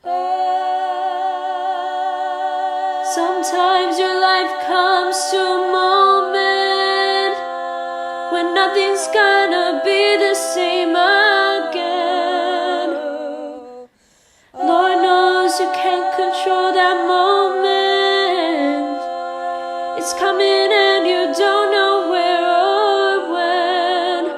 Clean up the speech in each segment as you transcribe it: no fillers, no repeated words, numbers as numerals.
Sometimes your life comes to a moment when nothing's gonna be the same again. Lord knows you can't control that moment. It's coming and you don't know where or when.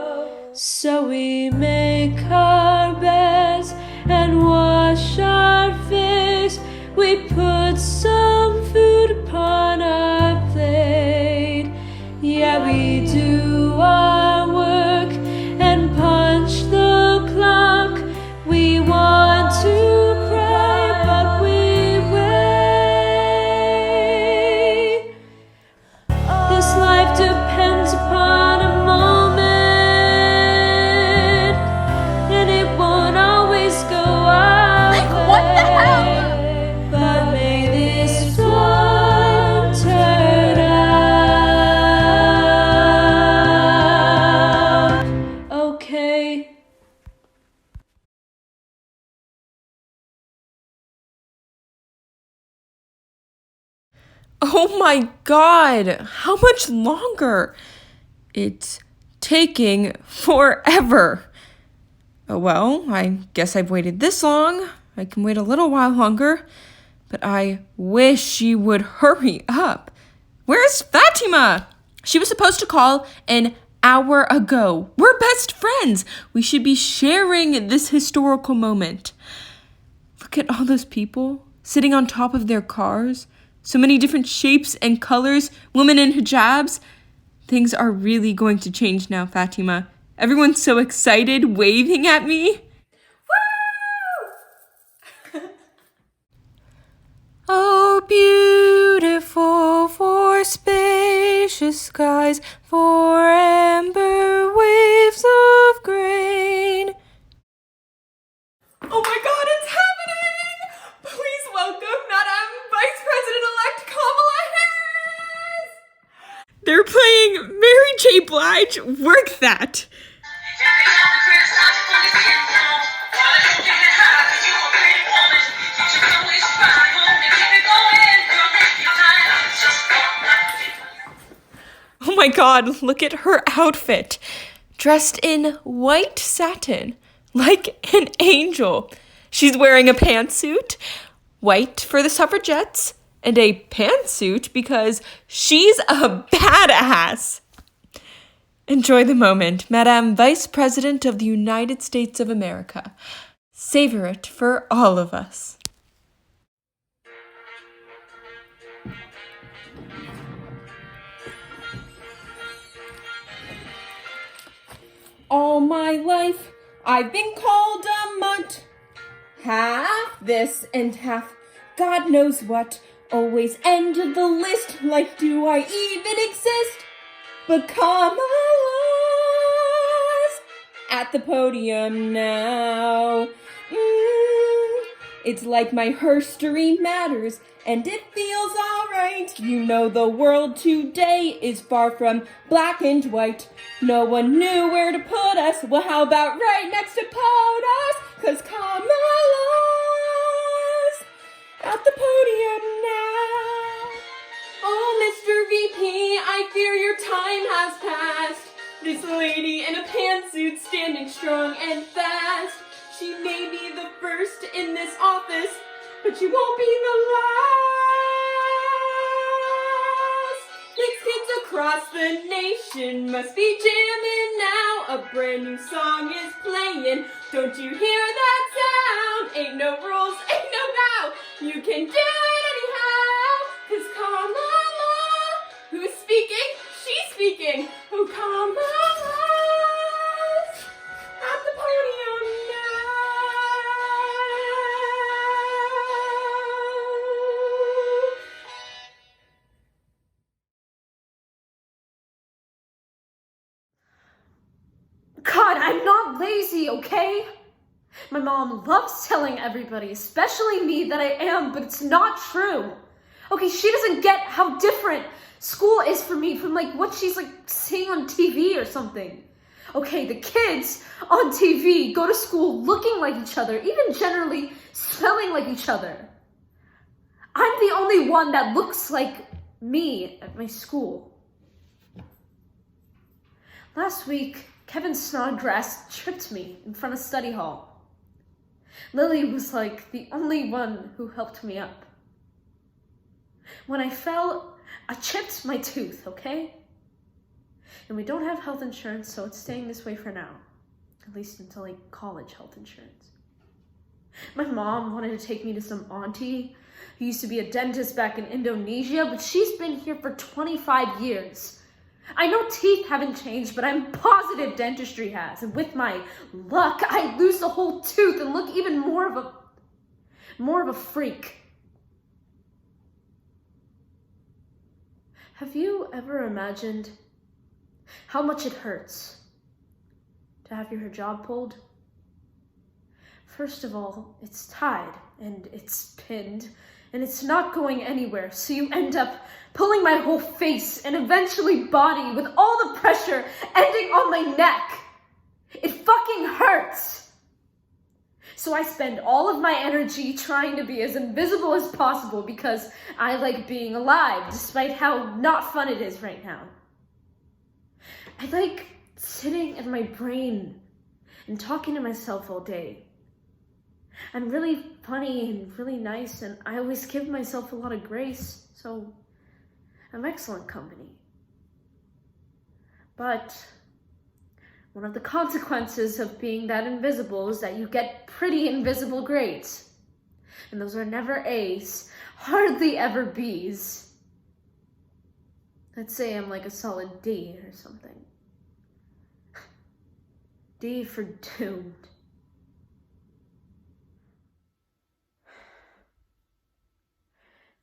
So we make our beds and wash our face. We put some food upon our plate. Yeah, we do our work and punch the clock. We want to cry, but we wait. This life depends upon a moment, and it won't always go our way. What the hell? But may this one turn out okay. Oh my God, how much longer? It's taking forever. Oh well, I guess I've waited this long. I can wait a little while longer, but I wish she would hurry up. Where's Fatima? She was supposed to call an hour ago. We're best friends. We should be sharing this historical moment. Look at all those people sitting on top of their cars. So many different shapes and colors, women in hijabs. Things are really going to change now, Fatima. Everyone's so excited, waving at me. Oh, beautiful for spacious skies, for amber waves of grain. Oh my God, it's happening! Please welcome Madam Vice President-elect Kamala Harris! They're playing Mary J. Blige, Work That. Oh my God, look at her outfit. Dressed in white satin, like an angel. She's wearing a pantsuit, white for the suffragettes, and a pantsuit because she's a badass. Enjoy the moment, Madam Vice President of the United States of America. Savor it for all of us. All my life, I've been called a mutt. Half this and half God knows what. Always end of the list, like do I even exist? But Kamala's at the podium now. It's like my herstory matters, and it feels alright. You know the world today is far from black and white. No one knew where to put us. Well, how about right next to POTUS? 'Cause Kamala's at the podium now. Oh, Mr. VP, I fear your time has passed. This lady in a pantsuit standing strong and fast. She may be the first in this office, but she won't be the last. These kids across the nation must be jamming now. A brand new song is playing. Don't you hear that sound? Ain't no rules, ain't no vow. You can do it anyhow. 'Cause Kamala, who's speaking? She's speaking. Oh, Kamala's at the podium now. God, I'm not lazy, okay? My mom loves telling everybody, especially me, that I am, but it's not true. Okay, she doesn't get how different school is for me from like what she's like seeing on TV or something. Okay, the kids on TV go to school looking like each other, even generally smelling like each other. I'm the only one that looks like me at my school. Last week, Kevin Snodgrass tripped me in front of study hall. Lily was like the only one who helped me up. When I fell, I chipped my tooth, okay? And we don't have health insurance, so it's staying this way for now. At least until like college health insurance. My mom wanted to take me to some auntie who used to be a dentist back in Indonesia, but she's been here for 25 years. I know teeth haven't changed, but I'm positive dentistry has. And with my luck, I lose the whole tooth and look even more of a freak. Have you ever imagined how much it hurts to have your job pulled? First of all, it's tied and it's pinned and it's not going anywhere, so you end up pulling my whole face and eventually body with all the pressure ending on my neck. It fucking hurts. So I spend all of my energy trying to be as invisible as possible because I like being alive, despite how not fun it is right now. I like sitting in my brain and talking to myself all day. I'm really funny and really nice, and I always give myself a lot of grace, so I'm excellent company. But one of the consequences of being that invisible is that you get pretty invisible grades. And those are never A's, hardly ever B's. Let's say I'm like a solid D or something. D for doomed.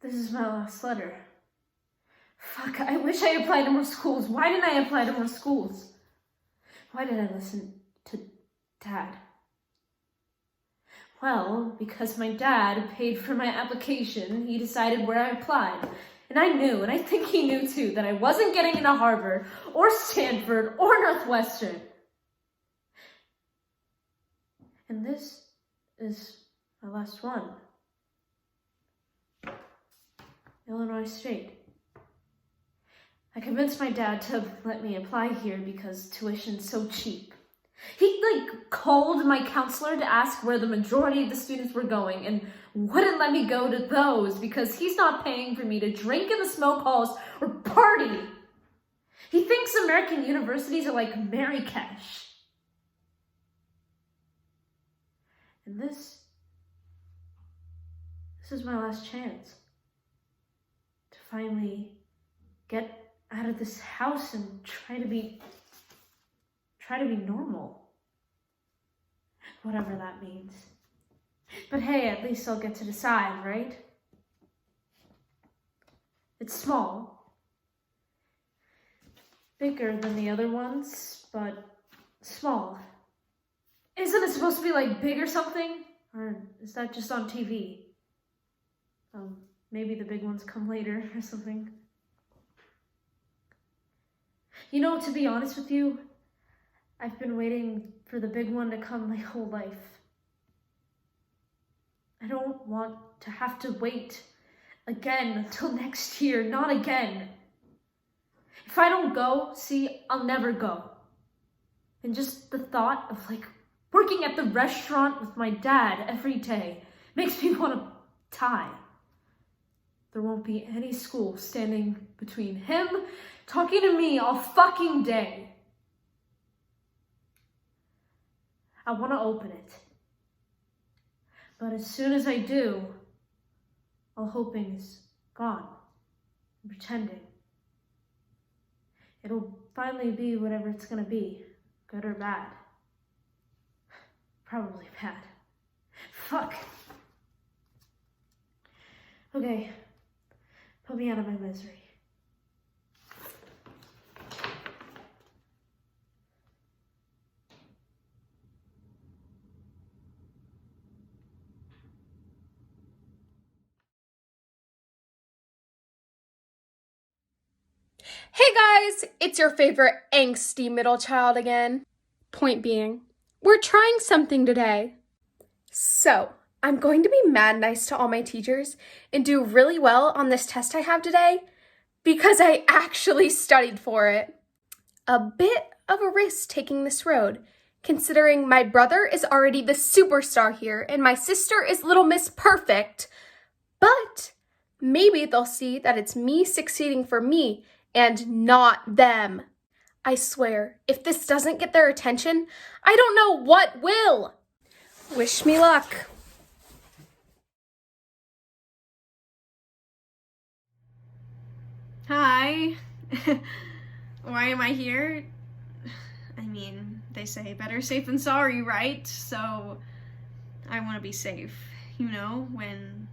This is my last letter. Fuck, I wish I applied to more schools. Why didn't I apply to more schools? Why did I listen to Dad? Well, because my dad paid for my application, he decided where I applied. And I knew, and I think he knew too, that I wasn't getting into Harvard or Stanford or Northwestern. And this is my last one. Illinois State. I convinced my dad to let me apply here because tuition's so cheap. He called my counselor to ask where the majority of the students were going and wouldn't let me go to those because he's not paying for me to drink in the smoke halls or party. He thinks American universities are like Marrakesh. And this is my last chance to finally get out of this house and try to be normal. Whatever that means. But hey, at least I'll get to decide, right? It's small. Bigger than the other ones, but small. Isn't it supposed to be like big or something? Or is that just on TV? Maybe the big ones come later or something. You know, to be honest with you, I've been waiting for the big one to come my whole life. I don't want to have to wait again until next year, not again. If I don't go, see, I'll never go. And just the thought of working at the restaurant with my dad every day makes me want to die. There won't be any school standing between him talking to me all fucking day. I want to open it. But as soon as I do, all hoping is gone. I'm pretending. It'll finally be whatever it's gonna be, good or bad. Probably bad. Fuck. Okay, put me out of my misery. Hey guys, it's your favorite angsty middle child again. Point being, we're trying something today. So, I'm going to be mad nice to all my teachers and do really well on this test I have today because I actually studied for it. A bit of a risk taking this road, considering my brother is already the superstar here and my sister is Little Miss Perfect. But maybe they'll see that it's me succeeding for me and not them. I swear, if this doesn't get their attention, I don't know what will. Wish me luck. Hi. Why am I here? I mean, they say better safe than sorry, right? So I want to be safe, you know, when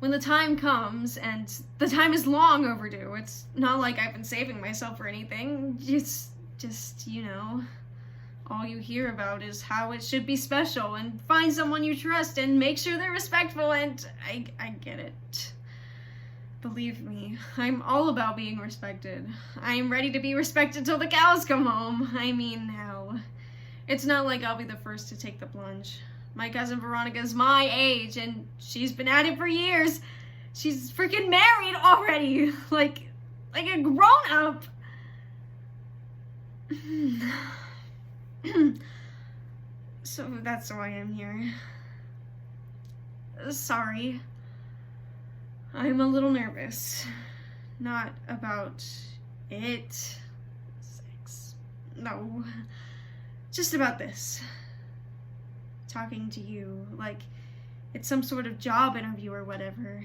the time comes, and the time is long overdue. It's not like I've been saving myself for anything. Just, you know, all you hear about is how it should be special, and find someone you trust and make sure they're respectful, and I get it. Believe me, I'm all about being respected. I'm ready to be respected till the cows come home. I mean, hell. It's not like I'll be the first to take the plunge. My cousin Veronica's my age, and she's been at it for years. She's freaking married already. Like a grown-up. So that's why I'm here. Sorry. I'm a little nervous. Not about it. Sex. No. Just about this. Talking to you, like it's some sort of job interview or whatever.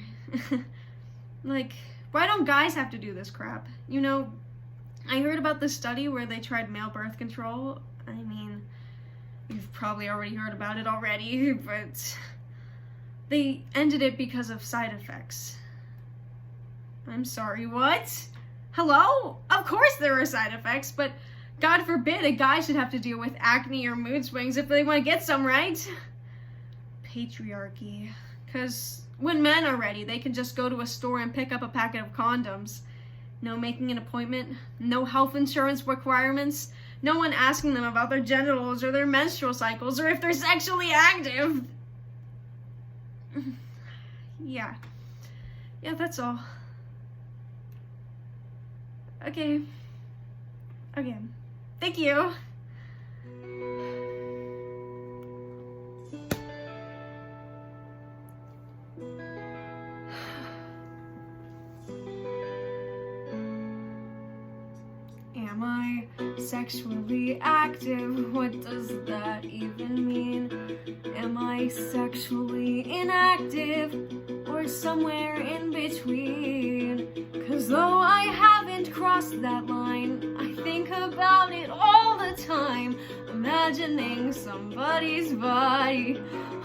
Like, why don't guys have to do this crap? You know, I heard about this study where they tried male birth control. I mean, you've probably already heard about it already, but they ended it because of side effects. I'm sorry, what? Hello? Of course there are side effects, but God forbid a guy should have to deal with acne or mood swings if they want to get some, right? Patriarchy. Because when men are ready, they can just go to a store and pick up a packet of condoms. No making an appointment, no health insurance requirements, no one asking them about their genitals or their menstrual cycles or if they're sexually active. Yeah, that's all. Okay. Thank you. Am I sexually active? What does that even mean? Am I sexually inactive? Or somewhere in between? 'Cause though I haven't crossed that line, I think about it all the time, imagining somebody's body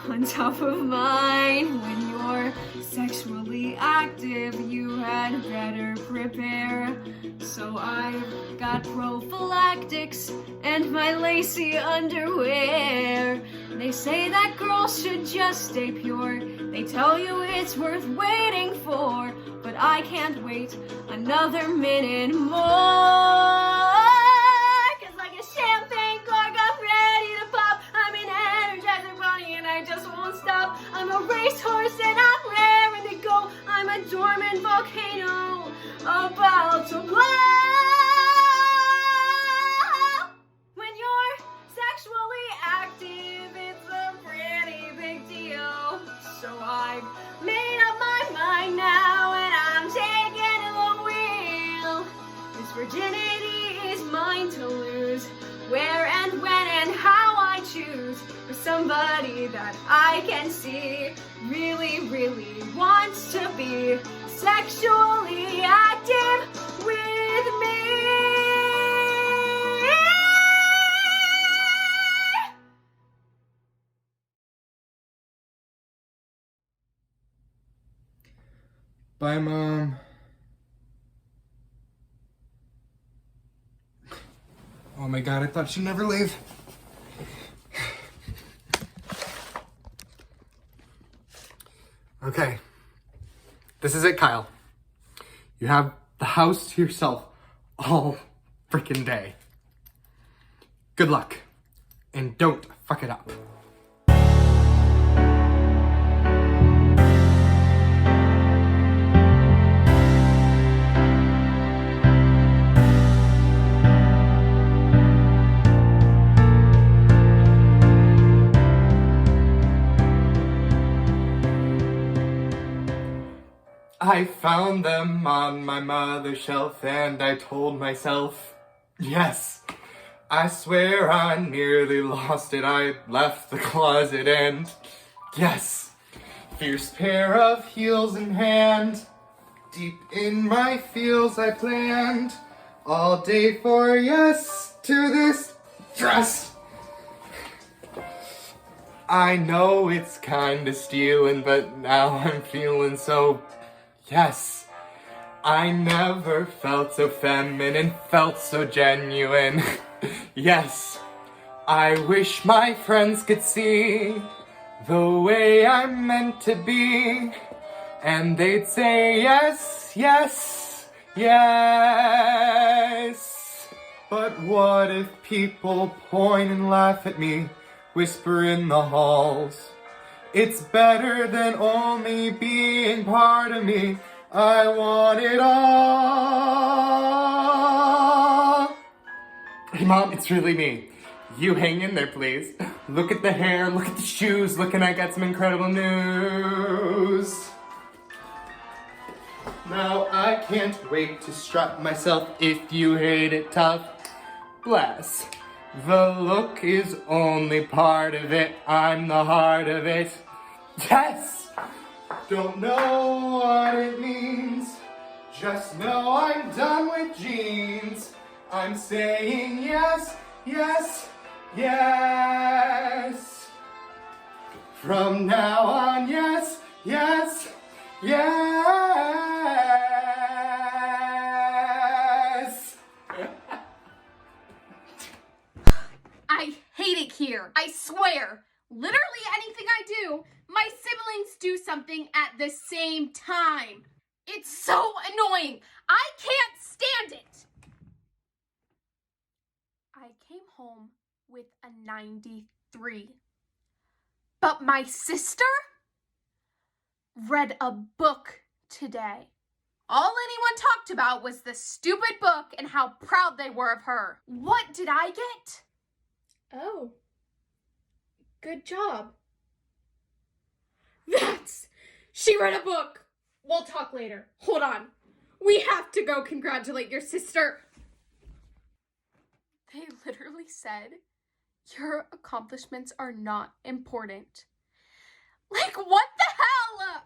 on top of mine. When you're sexually active, you had better prepare. So I've got prophylactics and my lacy underwear. They say that girls should just stay pure. They tell you it's worth waiting for, but I can't wait another minute more. 'Cause like a champagne cork, I'm ready to pop. I'm an energizer bunny and I just won't stop. I'm a racehorse and I'm raring to go. I'm a dormant volcano about to blow. When you're sexually active, it's a pretty big deal. So I've made up my mind now and I'm taking the wheel. This virginity is mine to lose. Where and when and how I choose. For somebody that I can see really, really wants to be sexually active with me. Bye, Mom. Oh my God, I thought she'd never leave. Okay. This is it, Kyle. You have the house to yourself all freaking day. Good luck. And don't fuck it up. I found them on my mother's shelf and I told myself, yes, I swear I nearly lost it. I left the closet and, yes, fierce pair of heels in hand. Deep in my feels I planned all day for yes to this dress. I know it's kinda stealing, but now I'm feeling so, yes. I never felt so feminine, felt so genuine. Yes, I wish my friends could see the way I'm meant to be. And they'd say yes, yes, yes. But what if people point and laugh at me, whisper in the halls? It's better than only being part of me. I want it all. Hey Mom, it's really me. You hang in there, please. Look at the hair, look at the shoes, look and I got some incredible news. Now I can't wait to strut myself if you hate it tough. Bless. The look is only part of it, I'm the heart of it. Yes! Don't know what it means, just know I'm done with jeans. I'm saying yes, yes, yes. From now on, yes, yes, yes. I hate it here. I swear. Literally anything I do, my siblings do something at the same time. It's so annoying. I can't stand it. I came home with a 93. But my sister read a book today. All anyone talked about was the stupid book and how proud they were of her. What did I get? Oh. Good job. She read a book. We'll talk later. Hold on. We have to go congratulate your sister. They literally said, your accomplishments are not important. Like, what the hell?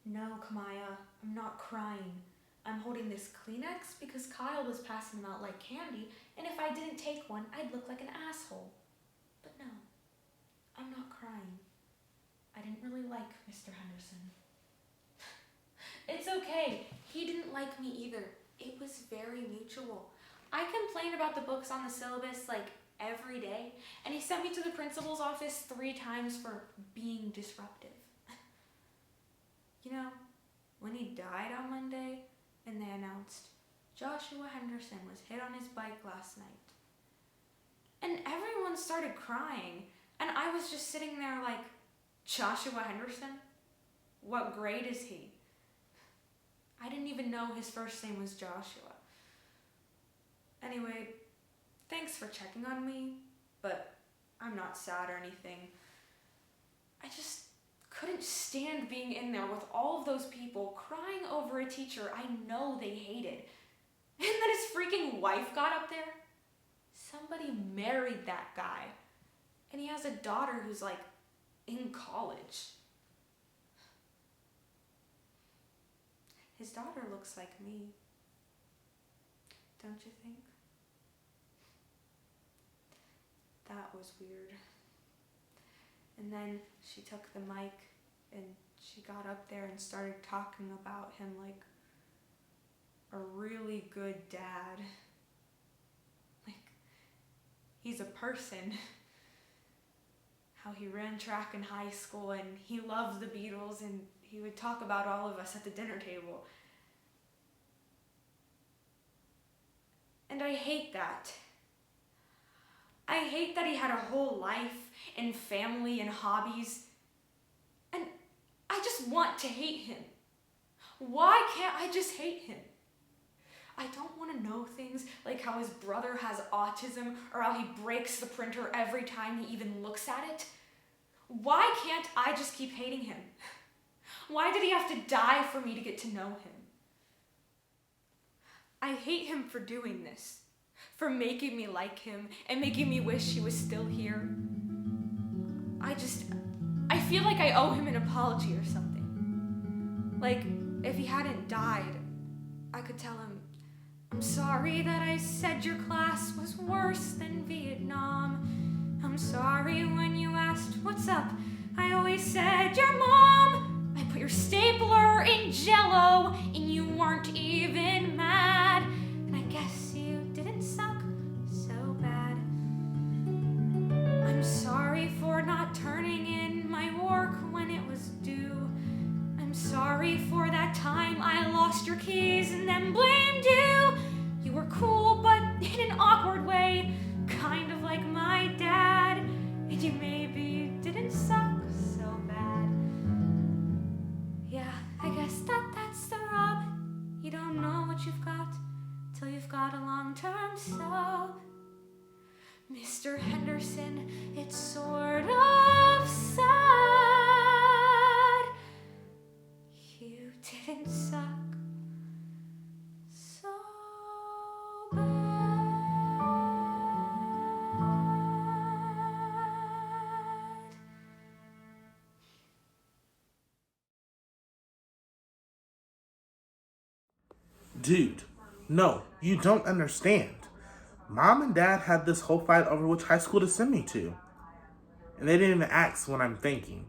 No, CAMIYA, I'm not crying. I'm holding this Kleenex because Kyle was passing them out like candy, and if I didn't take one, I'd look like an asshole. But no, I'm not crying. I didn't really like Mr. Henderson. It's okay. He didn't like me either. It was very mutual. I complained about the books on the syllabus like every day, and he sent me to the principal's office 3 times for being disruptive. You know, when he died on Monday, and they announced Joshua Henderson was hit on his bike last night. And everyone started crying, and I was just sitting there like, Joshua Henderson? What grade is he? I didn't even know his first name was Joshua. Anyway, thanks for checking on me, but I'm not sad or anything. I just couldn't stand being in there with all of those people crying over a teacher I know they hated. And then his freaking wife got up there. Somebody married that guy. And he has a daughter who's like in college. His daughter looks like me. Don't you think? That was weird. And then she took the mic and she got up there and started talking about him like a really good dad. Like, he's a person. How he ran track in high school and he loved the Beatles and he would talk about all of us at the dinner table. And I hate that. I hate that he had a whole life and family and hobbies. And I just want to hate him. Why can't I just hate him? I don't want to know things like how his brother has autism or how he breaks the printer every time he even looks at it. Why can't I just keep hating him? Why did he have to die for me to get to know him? I hate him for doing this, for making me like him and making me wish he was still here. I feel like I owe him an apology or something. Like, if he hadn't died, I could tell him, I'm sorry that I said your class was worse than Vietnam. I'm sorry when you asked what's up, I always said your mom. I put your stapler in Jell-O and you weren't even mad. And I guess you didn't suck so bad. I'm sorry for not turning in my work when it was due. I'm sorry for that time I lost your keys and then blamed you. You were cool, but in an awkward way, kind of like my dad. And you maybe didn't suck so bad. Yeah, I guess that's the rub. You don't know what you've got till you've got a long-term sub. Mr. Henderson, it's sort of sad. You didn't suck so bad. Dude, no, you don't understand. Mom and Dad had this whole fight over which high school to send me to. And they didn't even ask what I'm thinking.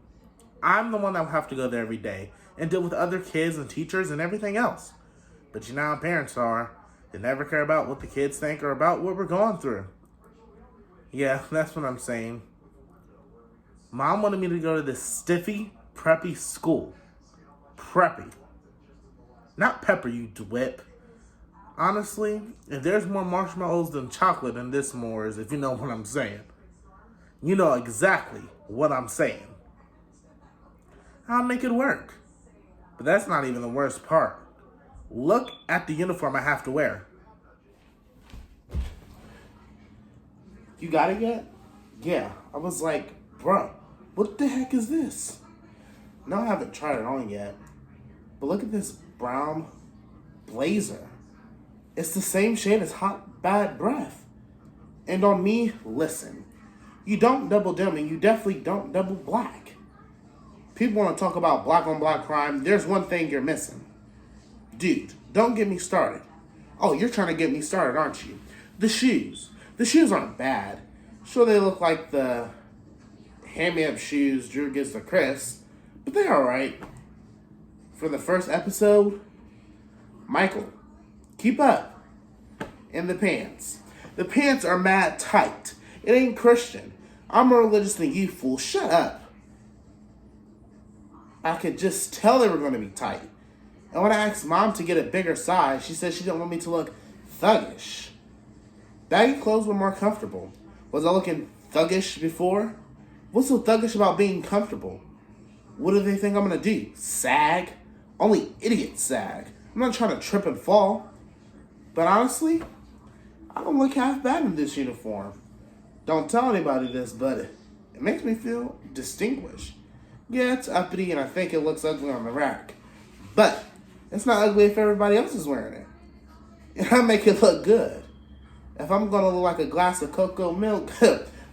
I'm the one that will have to go there every day and deal with other kids and teachers and everything else. But you know how parents are. They never care about what the kids think or about what we're going through. Yeah, that's what I'm saying. Mom wanted me to go to this stiffy, preppy school. Preppy. Not pepper, you dwip. Honestly, if there's more marshmallows than chocolate in this s'mores, if you know what I'm saying. You know exactly what I'm saying. I'll make it work. But that's not even the worst part. Look at the uniform I have to wear. You got it yet? Yeah. I was like, bro, what the heck is this? No, I haven't tried it on yet. But look at this brown blazer. It's the same shade as Hot Bad Breath. And on me, listen. You don't double dim and you definitely don't double black. People want to talk about black on black crime. There's one thing you're missing. Dude, don't get me started. Oh, you're trying to get me started, aren't you? The shoes. The shoes aren't bad. Sure, they look like the hand-me-up shoes Drew gives to Chris, but they're alright. For the first episode, Michael, keep up. And the pants. The pants are mad tight. It ain't Christian. I'm more religious than you, fool. Shut up. I could just tell they were going to be tight. And when I asked Mom to get a bigger size, she said she didn't want me to look thuggish. Baggy clothes were more comfortable. Was I looking thuggish before? What's so thuggish about being comfortable? What do they think I'm going to do? Sag? Only idiots sag. I'm not trying to trip and fall. But honestly, I don't look half bad in this uniform. Don't tell anybody this, but it makes me feel distinguished. Yeah, it's uppity and I think it looks ugly on the rack. But it's not ugly if everybody else is wearing it. And I make it look good. If I'm going to look like a glass of cocoa milk,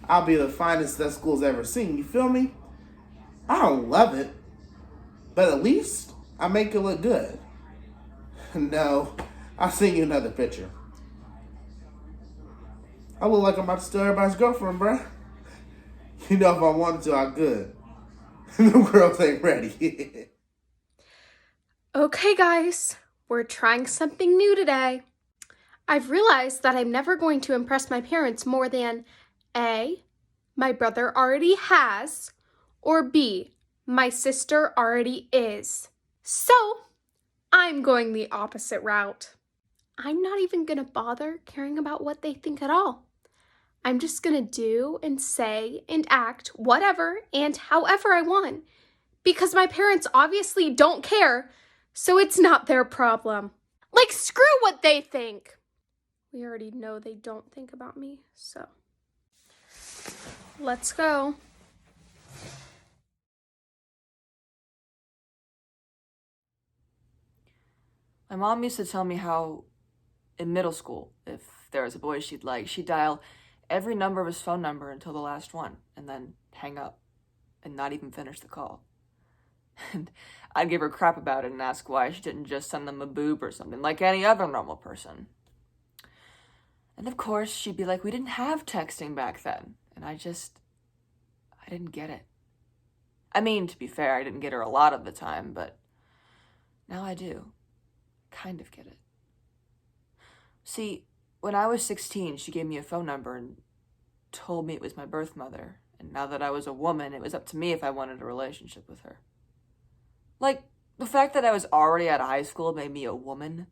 I'll be the finest that school's ever seen. You feel me? I don't love it. But at least I make it look good. No, I'll send you another picture. I look like I'm about to steal everybody's girlfriend, bruh. You know, if I wanted to, I could. The girls ain't ready. Okay, guys, we're trying something new today. I've realized that I'm never going to impress my parents more than A, my brother already has, or B, my sister already is. So, I'm going the opposite route. I'm not even gonna bother caring about what they think at all. I'm just gonna do and say and act whatever and however I want, because my parents obviously don't care, so it's not their problem. Like, screw what they think. We already know they don't think about me, so let's go. My mom used to tell me how in middle school, if there was a boy she'd like, she'd dial every number of his phone number until the last one, and then hang up and not even finish the call. And I'd give her crap about it and ask why she didn't just send them a boob or something like any other normal person. And of course, she'd be like, we didn't have texting back then. And I didn't get it. I mean, to be fair, I didn't get her a lot of the time, but now I do. Kind of get it. See, when I was 16, she gave me a phone number and told me it was my birth mother. And now that I was a woman, it was up to me if I wanted a relationship with her. Like, the fact that I was already out of high school made me a woman.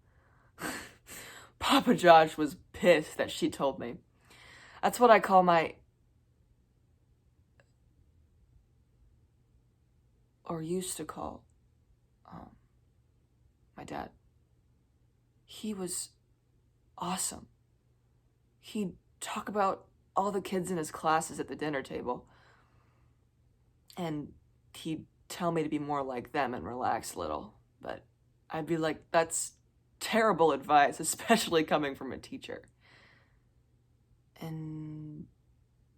Papa Josh was pissed that she told me. That's what I call or used to call, my dad. He was awesome. He'd talk about all the kids in his classes at the dinner table. And he'd tell me to be more like them and relax a little. But I'd be like, that's terrible advice, especially coming from a teacher. And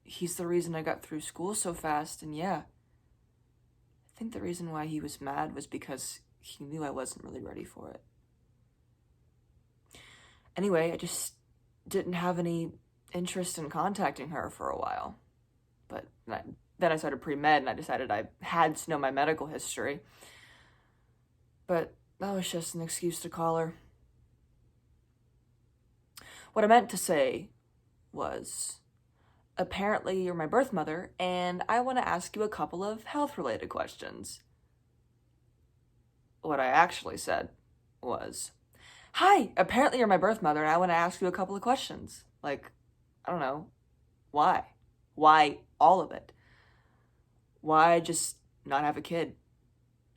he's the reason I got through school so fast, and yeah, I think the reason why he was mad was because he knew I wasn't really ready for it. Anyway, I just didn't have any interest in contacting her for a while. But then I started pre-med and I decided I had to know my medical history. But that was just an excuse to call her. What I meant to say was, apparently you're my birth mother, and I want to ask you a couple of health-related questions. What I actually said was, hi, apparently you're my birth mother, and I want to ask you a couple of questions. Like, I don't know, why? Why all of it? Why just not have a kid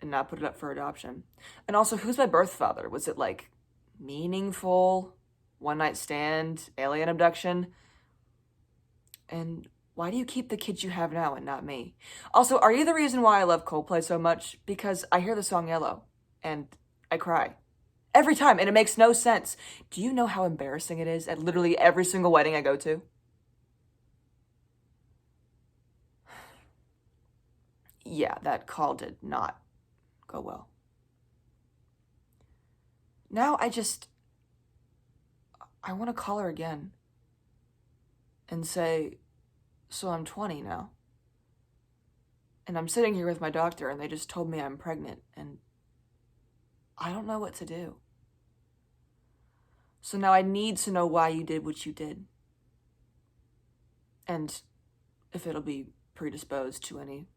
and not put it up for adoption? And also, who's my birth father? Was it like meaningful, one-night stand, alien abduction? And why do you keep the kids you have now and not me? Also, are you the reason why I love Coldplay so much? Because I hear the song Yellow and I cry every time and it makes no sense. Do you know how embarrassing it is at literally every single wedding I go to? Yeah, that call did not go well. Now I want to call her again and say, so I'm 20 now. And I'm sitting here with my doctor and they just told me I'm pregnant and I don't know what to do. So now I need to know why you did what you did. And if it'll be predisposed to any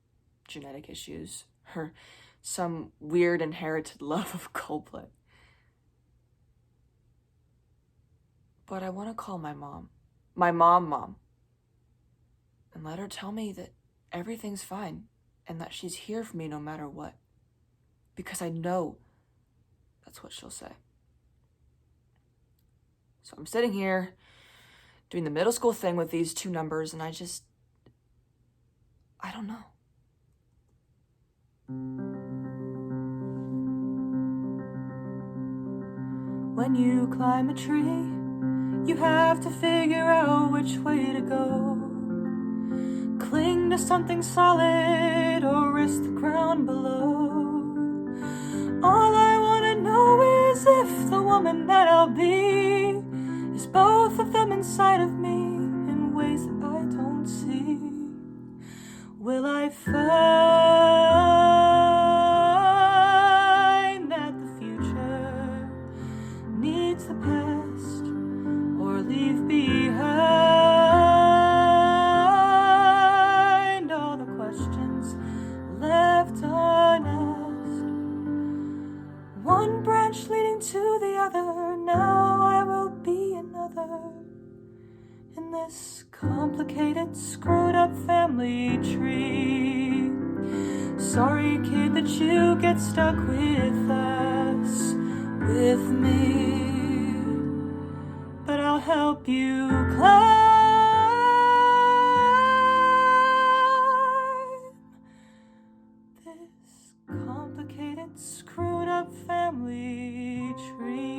genetic issues or some weird inherited love of Coldplay. But I want to call my mom. My mom, and let her tell me that everything's fine and that she's here for me no matter what. Because I know that's what she'll say. So I'm sitting here doing the middle school thing with these two numbers and I don't know. When you climb a tree, you have to figure out which way to go. Cling to something solid or risk the ground below. All I want to know is if the woman that I'll be is both of them inside of me in ways that I don't see. Will I find that the future needs the past or leave behind all the questions left unasked? One breath branch leading to the other. Now I will be another in this complicated, screwed up family tree. Sorry, kid, that you get stuck with us, with me, but I'll help you climb this complicated, screwed up family tree.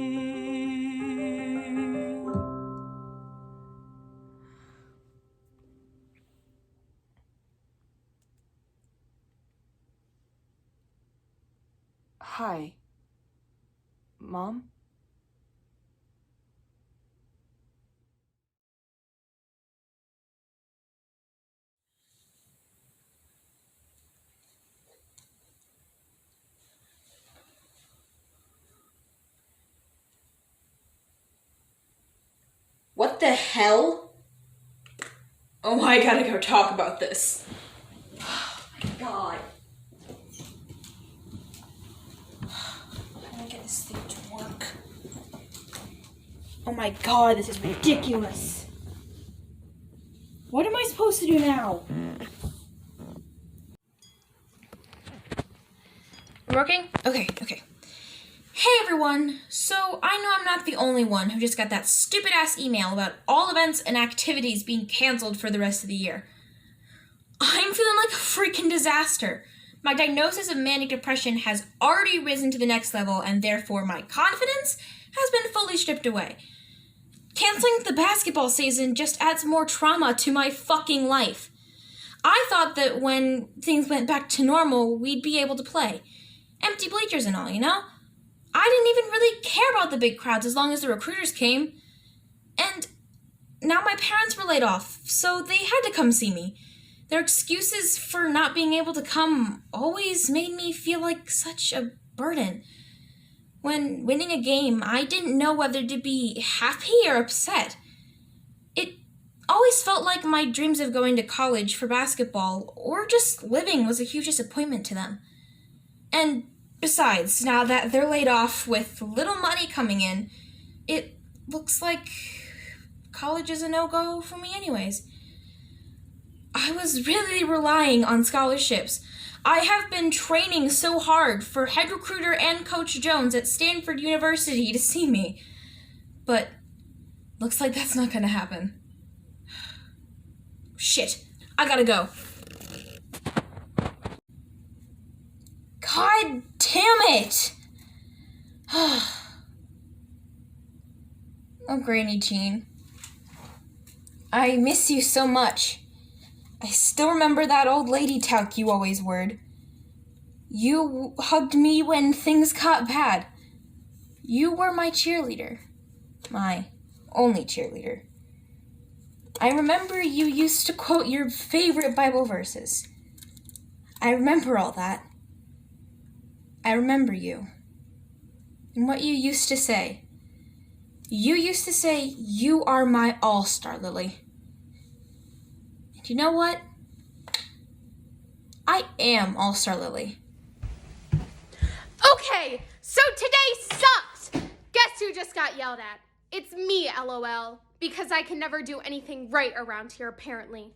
Hi, Mom? What the hell? Oh, I gotta go talk about this. Oh my god. How do I get this thing to work? Oh my god, this is ridiculous. What am I supposed to do now? Working? Okay. Hey everyone! So, I know I'm not the only one who just got that stupid ass email about all events and activities being cancelled for the rest of the year. I'm feeling like a freaking disaster. My diagnosis of manic depression has already risen to the next level, and therefore my confidence has been fully stripped away. Canceling the basketball season just adds more trauma to my fucking life. I thought that when things went back to normal, we'd be able to play. Empty bleachers and all, you know? I didn't even really care about the big crowds as long as the recruiters came. And now my parents were laid off, so they had to come see me. Their excuses for not being able to come always made me feel like such a burden. When winning a game, I didn't know whether to be happy or upset. It always felt like my dreams of going to college for basketball or just living was a huge disappointment to them. And besides, now that they're laid off with little money coming in, it looks like college is a no-go for me anyways. I was really relying on scholarships. I have been training so hard for head recruiter and Coach Jones at Stanford University to see me. But looks like that's not gonna happen. Shit, I gotta go. God damn it! Oh, Granny Jean. I miss you so much. I still remember that old lady talk you always were. You hugged me when things got bad. You were my cheerleader. My only cheerleader. I remember you used to quote your favorite Bible verses. I remember all that. I remember you. And what you used to say. You used to say, "You are my all-star, Lily." And you know what? I am all-star Lily. Okay, so today sucked. Guess who just got yelled at? It's me, LOL, because I can never do anything right around here, apparently.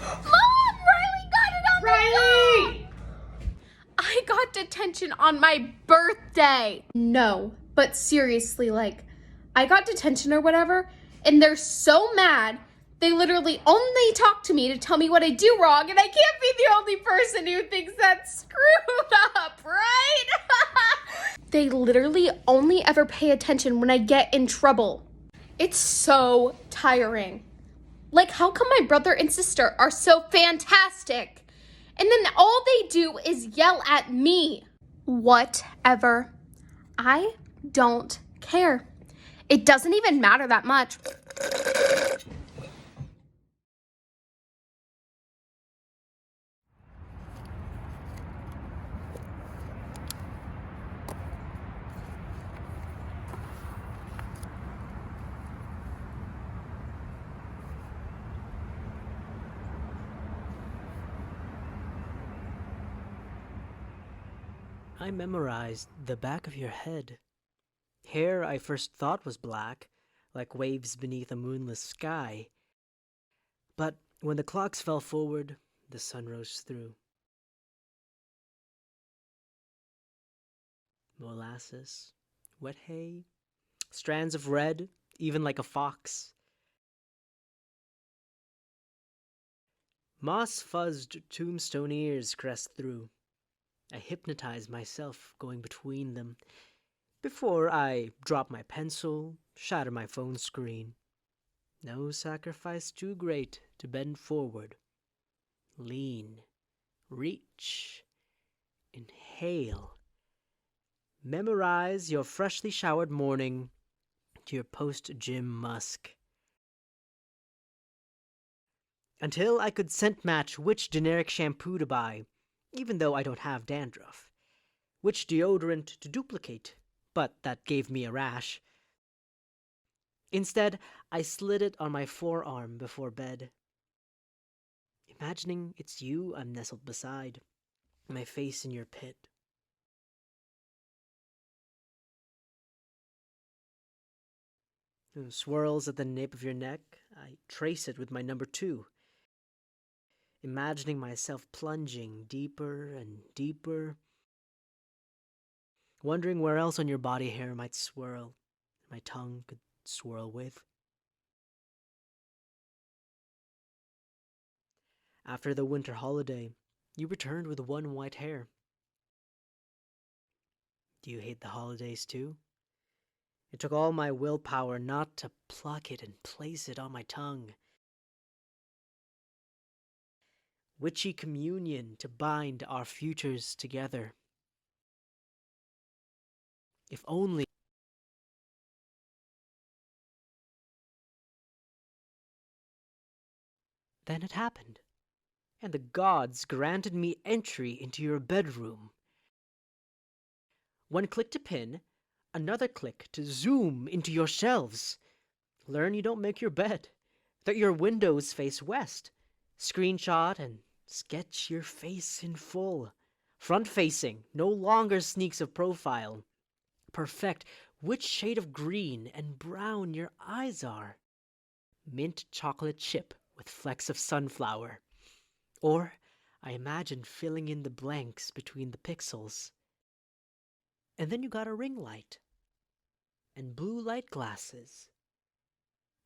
Mom, Riley got it on Riley! I got detention on my birthday. No, but seriously, like, I got detention or whatever, and they're so mad, they literally only talk to me to tell me what I do wrong, and I can't be the only person who thinks that's screwed up, right? They literally only ever pay attention when I get in trouble. It's so tiring. Like, how come my brother and sister are so fantastic? And then all they do is yell at me. Whatever. I don't care. It doesn't even matter that much. I memorized the back of your head. Hair I first thought was black, like waves beneath a moonless sky. But when the clocks fell forward, the sun rose through. Molasses, wet hay, strands of red, even like a fox. Moss-fuzzed tombstone ears crest through. I hypnotize myself going between them before I drop my pencil, shatter my phone screen. No sacrifice too great to bend forward. Lean, reach, inhale. Memorize your freshly showered morning to your post-gym musk. Until I could scent match which generic shampoo to buy, even though I don't have dandruff. Which deodorant to duplicate, but that gave me a rash. Instead, I slid it on my forearm before bed. Imagining it's you I'm nestled beside, my face in your pit. Swirls at the nape of your neck, I trace it with my number 2. Imagining myself plunging deeper and deeper, wondering where else on your body hair might swirl, my tongue could swirl with. After the winter holiday, you returned with one white hair. Do you hate the holidays too? It took all my willpower not to pluck it and place it on my tongue. Witchy communion to bind our futures together. If only. Then it happened, and the gods granted me entry into your bedroom. One click to pin, another click to zoom into your shelves. Learn you don't make your bed, that your windows face west. Screenshot and sketch your face in full. Front-facing, no longer sneaks of profile. Perfect which shade of green and brown your eyes are. Mint chocolate chip with flecks of sunflower. Or I imagine filling in the blanks between the pixels. And then you got a ring light. And blue light glasses.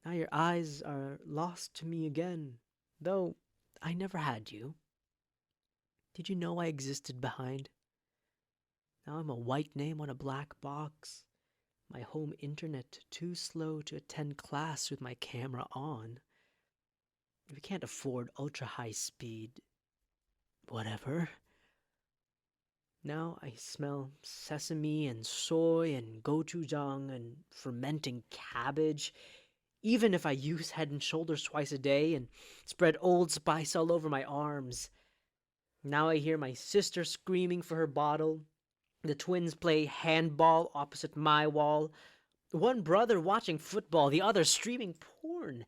Now your eyes are lost to me again, though I never had you. Did you know I existed behind? Now I'm a white name on a black box. My home internet too slow to attend class with my camera on. We can't afford ultra-high speed. Whatever. Now I smell sesame and soy and gochujang and fermenting cabbage. Even if I use Head and Shoulders twice a day and spread Old Spice all over my arms. Now I hear my sister screaming for her bottle. The twins play handball opposite my wall. One brother watching football, the other streaming porn.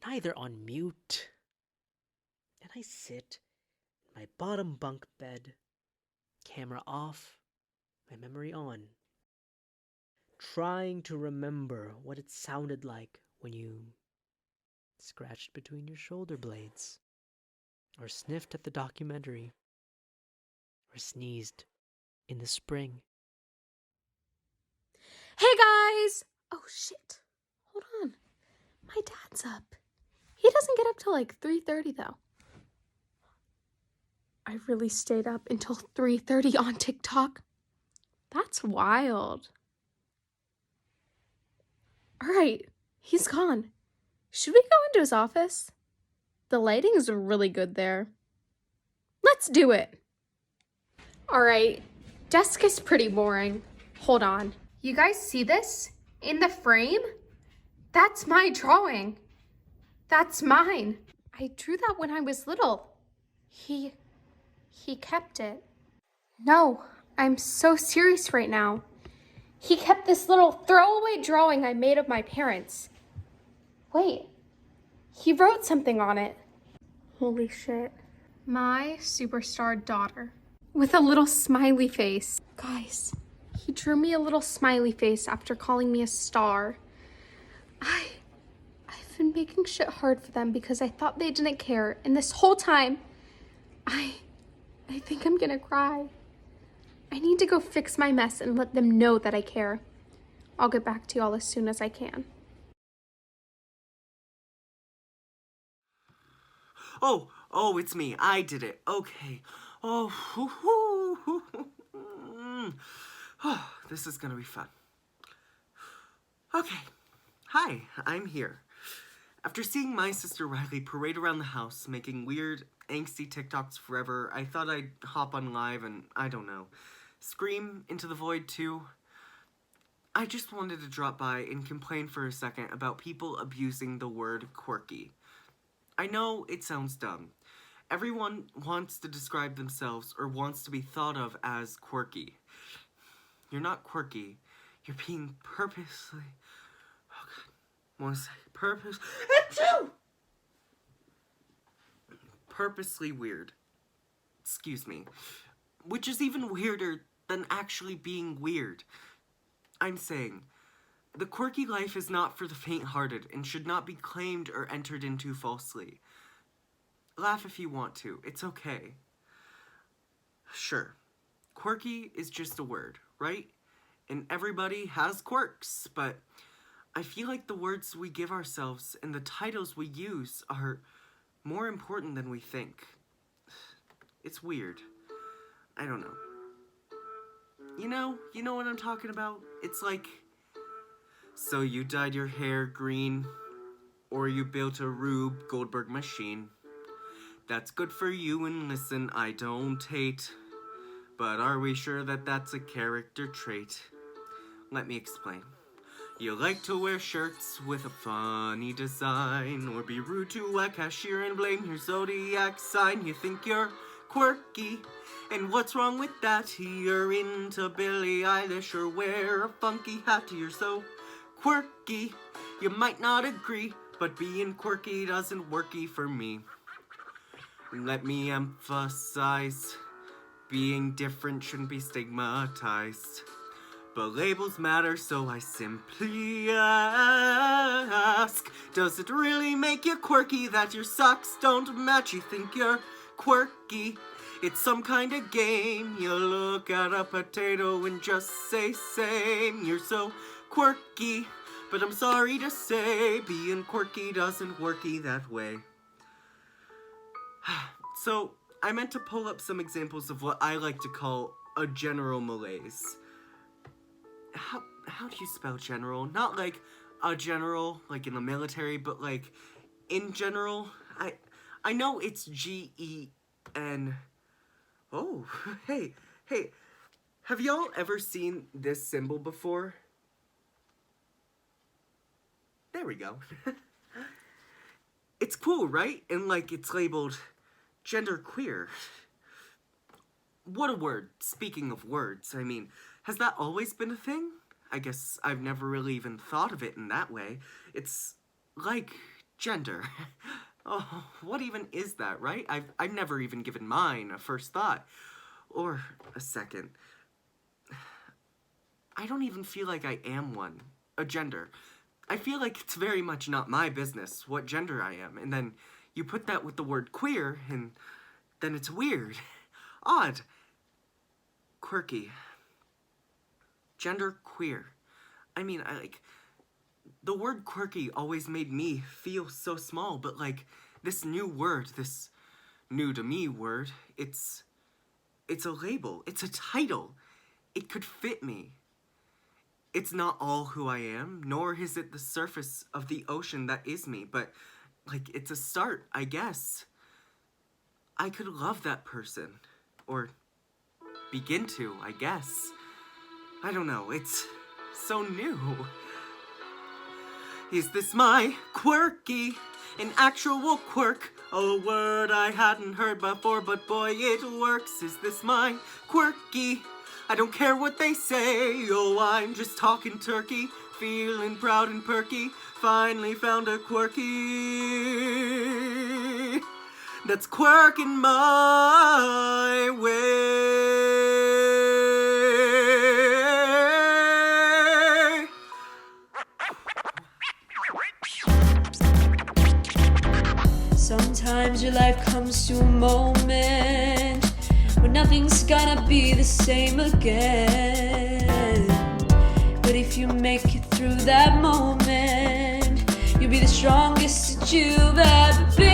Neither on mute. And I sit in my bottom bunk bed, camera off, my memory on, trying to remember what it sounded like when you scratched between your shoulder blades, or sniffed at the documentary, or sneezed in the spring. Hey guys! Oh shit. Hold on. My dad's up. He doesn't get up till like 3:30 though. I really stayed up until 3:30 on TikTok. That's wild. Alright, he's gone. Should we go into his office? The lighting is really good there. Let's do it. Alright, desk is pretty boring. Hold on. You guys see this? In the frame? That's my drawing. That's mine. I drew that when I was little. He kept it. No, I'm so serious right now. He kept this little throwaway drawing I made of my parents. Wait, he wrote something on it. Holy shit. My superstar daughter. with a little smiley face. Guys, he drew me a little smiley face after calling me a star. I've been making shit hard for them because I thought they didn't care, and this whole time, I think I'm gonna cry. I need to go fix my mess and let them know that I care. I'll get back to y'all as soon as I can. Oh, it's me. I did it. Okay. Oh, this is gonna be fun. Okay. Hi, I'm here. After seeing my sister Riley parade around the house, making weird, angsty TikToks forever, I thought I'd hop on live and, I don't know, scream into the void too. I just wanted to drop by and complain for a second about people abusing the word quirky. I know it sounds dumb. Everyone wants to describe themselves or wants to be thought of as quirky. You're not quirky. You're being purposely... Oh, God. Want to say purposely weird. Excuse me. Which is even weirder than actually being weird. I'm saying, the quirky life is not for the faint-hearted and should not be claimed or entered into falsely. Laugh if you want to. It's okay. Sure. Quirky is just a word, right? And everybody has quirks, but I feel like the words we give ourselves and the titles we use are more important than we think. It's weird. I don't know. You know what I'm talking about? It's like, so you dyed your hair green, or you built a Rube Goldberg machine. That's good for you, and listen, I don't hate, but are we sure that that's a character trait? Let me explain. You like to wear shirts with a funny design, or be rude to a cashier and blame your zodiac sign. You think you're quirky, and what's wrong with that? You're into Billie Eilish or wear a funky hat. You're so quirky, you might not agree, but being quirky doesn't worky for me. Let me emphasize, being different shouldn't be stigmatized. But labels matter, so I simply ask, does it really make you quirky that your socks don't match? You think you're quirky, it's some kind of game. You look at a potato and just say same. You're so quirky, but I'm sorry to say, being quirky doesn't worky that way. So, I meant to pull up some examples of what I like to call a general malaise. How do you spell general? Not like a general, like in the military, but like in general. I know it's G-E-N. Oh, hey. Have y'all ever seen this symbol before? There we go. It's cool, right? And like it's labeled genderqueer. What a word. Speaking of words, I mean, has that always been a thing? I guess I've never really even thought of it in that way. It's like gender. Oh, what even is that, right? I've never even given mine a first thought. Or a second. I don't even feel like I am one. A gender. I feel like it's very much not my business what gender I am. And then you put that with the word queer, and then it's weird. Odd. Quirky. Gender queer. I mean, the word quirky always made me feel so small, but like this new word, this new to me word, it's a label, it's a title. It could fit me. It's not all who I am, nor is it the surface of the ocean that is me, but like it's a start, I guess. I could love that person, or begin to, I guess. I don't know, it's so new. Is this my quirky, an actual quirk? A word I hadn't heard before, but boy, it works. Is this my quirky? I don't care what they say, oh, I'm just talking turkey, feeling proud and perky, finally found a quirky that's quirking my way. comes to a moment when nothing's gonna be the same again. But if you make it through that moment, you'll be the strongest that you've ever been.